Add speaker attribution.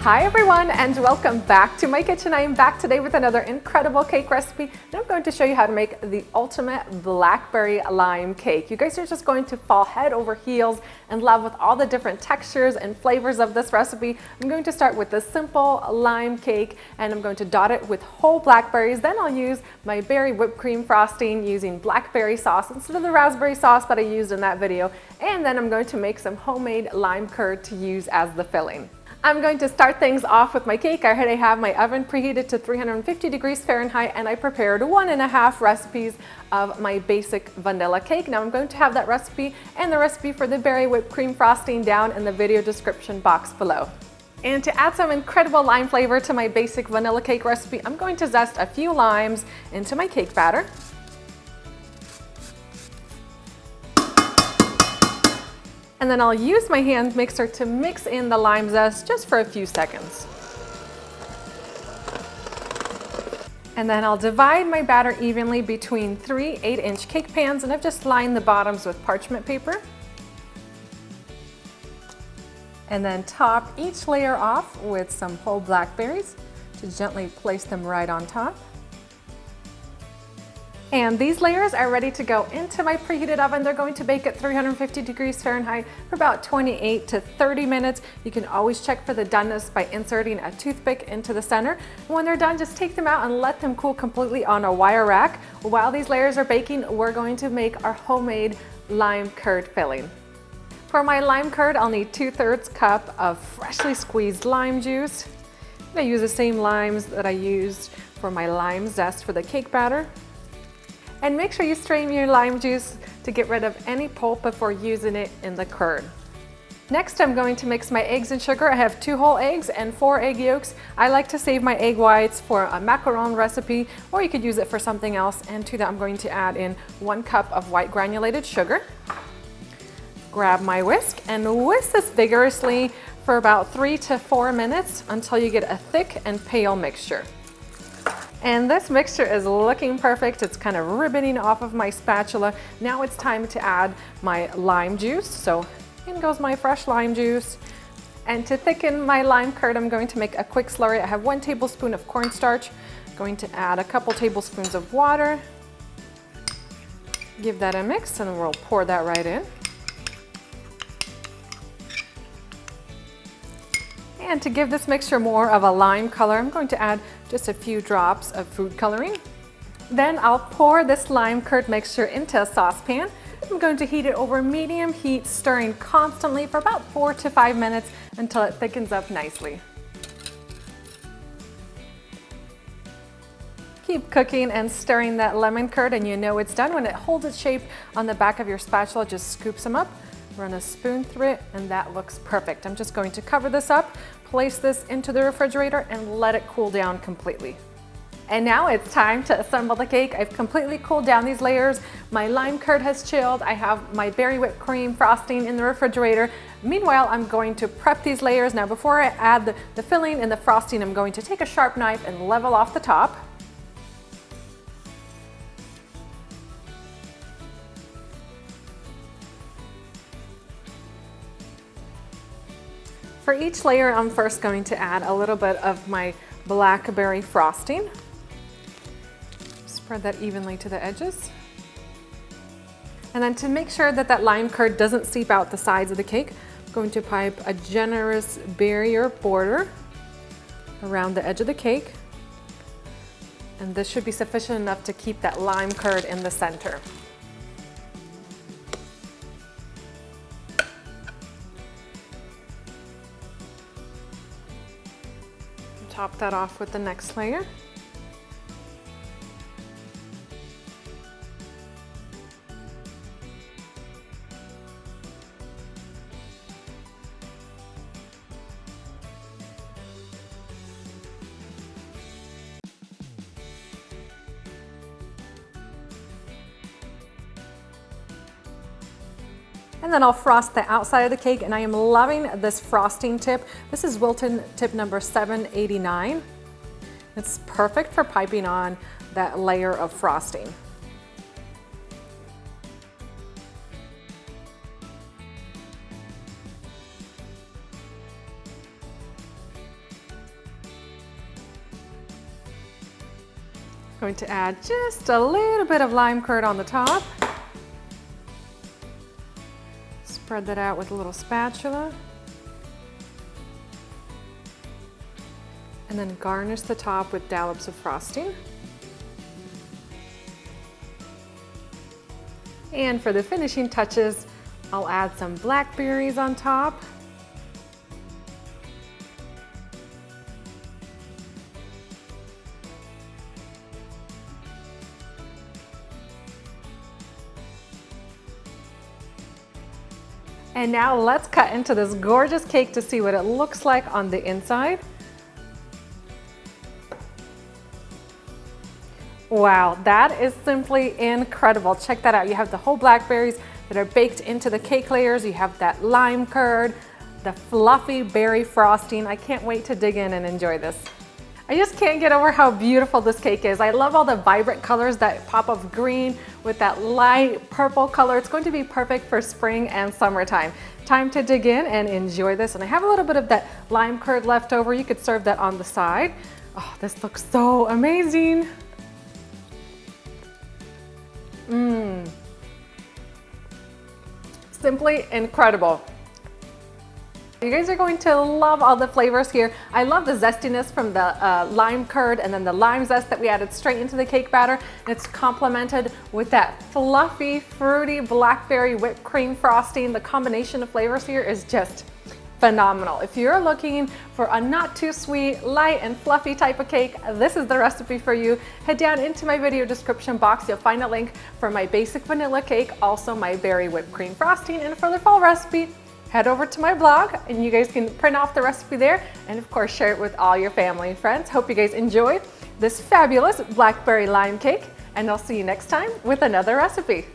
Speaker 1: Hi everyone, and welcome back to my kitchen. I am back today with another incredible cake recipe, and I'm going to show you how to make the ultimate blackberry lime cake. You guys are just going to fall head over heels in love with all the different textures and flavors of this recipe. I'm going to start with the simple lime cake, and I'm going to dot it with whole blackberries. Then I'll use my berry whipped cream frosting using blackberry sauce instead of the raspberry sauce that I used in that video. And then I'm going to make some homemade lime curd to use as the filling. I'm going to start things off with my cake. I already have my oven preheated to 350 degrees Fahrenheit, and I prepared 1.5 recipes of my basic vanilla cake. Now I'm going to have that recipe and the recipe for the berry whipped cream frosting down in the video description box below. And to add some incredible lime flavor to my basic vanilla cake recipe, I'm going to zest a few limes into my cake batter. And then I'll use my hand mixer to mix in the lime zest just for a few seconds. And then I'll divide my batter evenly between 3 8-inch cake pans, and I've just lined the bottoms with parchment paper. And then top each layer off with some whole blackberries to gently place them right on top. And these layers are ready to go into my preheated oven. They're going to bake at 350 degrees Fahrenheit for about 28 to 30 minutes. You can always check for the doneness by inserting a toothpick into the center. When they're done, just take them out and let them cool completely on a wire rack. While these layers are baking, we're going to make our homemade lime curd filling. For my lime curd, I'll need 2/3 cup of freshly squeezed lime juice. I use the same limes that I used for my lime zest for the cake batter. And make sure you strain your lime juice to get rid of any pulp before using it in the curd. Next, I'm going to mix my eggs and sugar. I have 2 whole eggs and 4 egg yolks. I like to save my egg whites for a macaron recipe, or you could use it for something else. And to that, I'm going to add in 1 cup of white granulated sugar. Grab my whisk and whisk this vigorously for about 3 to 4 minutes until you get a thick and pale mixture. And this mixture is looking perfect. It's kind of ribboning off of my spatula. Now it's time to add my lime juice. So in goes my fresh lime juice. And to thicken my lime curd, I'm going to make a quick slurry. I have 1 tablespoon of cornstarch. I'm going to add a couple tablespoons of water. Give that a mix, and then we'll pour that right in. And to give this mixture more of a lime color, I'm going to add just a few drops of food coloring. Then I'll pour this lime curd mixture into a saucepan. I'm going to heat it over medium heat, stirring constantly for about 4 to 5 minutes until it thickens up nicely. Keep cooking and stirring that lemon curd, and you know it's done when it holds its shape on the back of your spatula. Just scoop some up, run a spoon through it, and that looks perfect. I'm just going to cover this up, place this into the refrigerator, and let it cool down completely. And now it's time to assemble the cake. I've completely cooled down these layers. My lime curd has chilled. I have my berry whipped cream frosting in the refrigerator. Meanwhile, I'm going to prep these layers. Now, before I add the filling and the frosting, I'm going to take a sharp knife and level off the top. For each layer, I'm first going to add a little bit of my blackberry frosting. Spread that evenly to the edges. And then to make sure that that lime curd doesn't seep out the sides of the cake, I'm going to pipe a generous barrier border around the edge of the cake. And this should be sufficient enough to keep that lime curd in the center. Top that off with the next layer. And then I'll frost the outside of the cake, and I am loving this frosting tip. This is Wilton tip number 789. It's perfect for piping on that layer of frosting. Going to add just a little bit of lime curd on the top. Spread that out with a little spatula. And then garnish the top with dollops of frosting. And for the finishing touches, I'll add some blackberries on top. And now let's cut into this gorgeous cake to see what it looks like on the inside. Wow, that is simply incredible. Check that out. You have the whole blackberries that are baked into the cake layers. You have that lime curd, the fluffy berry frosting. I can't wait to dig in and enjoy this. I just can't get over how beautiful this cake is. I love all the vibrant colors, that pop of green with that light purple color. It's going to be perfect for spring and summertime. Time to dig in and enjoy this. And I have a little bit of that lime curd left over. You could serve that on the side. Oh, this looks so amazing. Simply incredible. You guys are going to love all the flavors here. I love the zestiness from the lime curd and then the lime zest that we added straight into the cake batter. It's complemented with that fluffy, fruity blackberry whipped cream frosting. The combination of flavors here is just phenomenal. If you're looking for a not too sweet, light and fluffy type of cake, this is the recipe for you. Head down into my video description box. You'll find a link for my basic vanilla cake, also my berry whipped cream frosting, and for the full recipe, head over to my blog and you guys can print off the recipe there and of course share it with all your family and friends. Hope you guys enjoy this fabulous blackberry lime cake and I'll see you next time with another recipe.